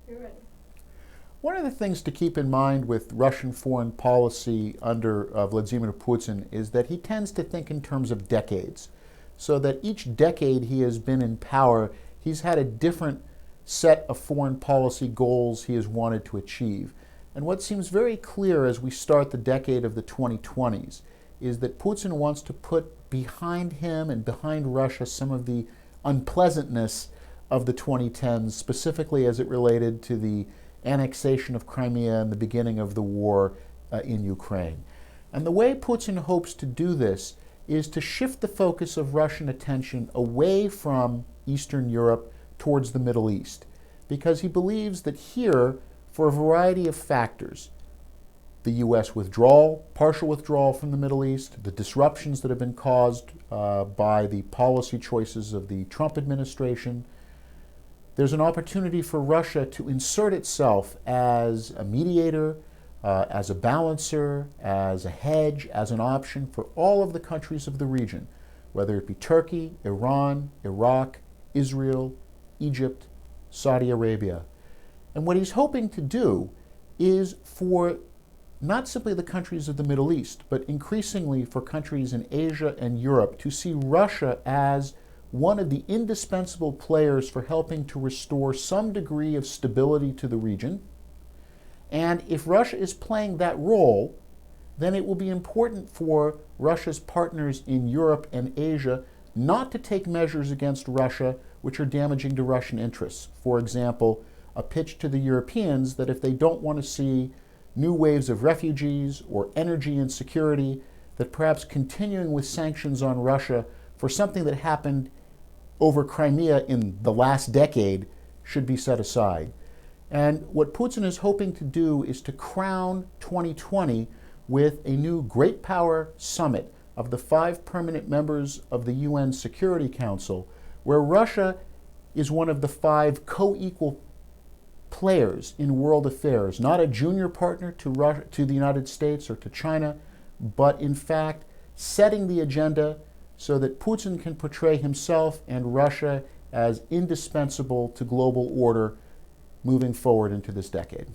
You're ready. One of the things to keep in mind with Russian foreign policy under Vladimir Putin is that he tends to think in terms of decades. So that each decade he has been in power, he's had a different set of foreign policy goals he has wanted to achieve. And what seems very clear as we start the decade of the 2020s is that Putin wants to put behind him and behind Russia some of the unpleasantness of the 2010s, specifically as it related to the annexation of Crimea and the beginning of the war in Ukraine. And the way Putin hopes to do this is to shift the focus of Russian attention away from Eastern Europe towards the Middle East, because he believes that here, for a variety of factors, the U.S. withdrawal, partial withdrawal from the Middle East, the disruptions that have been caused by the policy choices of the Trump administration, there's an opportunity for Russia to insert itself as a mediator, as a balancer, as a hedge, as an option for all of the countries of the region, whether it be Turkey, Iran, Iraq, Israel, Egypt, Saudi Arabia. And what he's hoping to do is for not simply the countries of the Middle East, but increasingly for countries in Asia and Europe to see Russia as one of the indispensable players for helping to restore some degree of stability to the region. And if Russia is playing that role, then it will be important for Russia's partners in Europe and Asia not to take measures against Russia which are damaging to Russian interests. For example, a pitch to the Europeans that if they don't want to see new waves of refugees or energy insecurity, that perhaps continuing with sanctions on Russia for something that happened over Crimea in the last decade should be set aside. And what Putin is hoping to do is to crown 2020 with a new great power summit of the 5 permanent members of the UN Security Council, where Russia is one of the 5 co-equal players in world affairs, not a junior partner to the United States or to China, but in fact setting the agenda so that Putin can portray himself and Russia as indispensable to global order moving forward into this decade.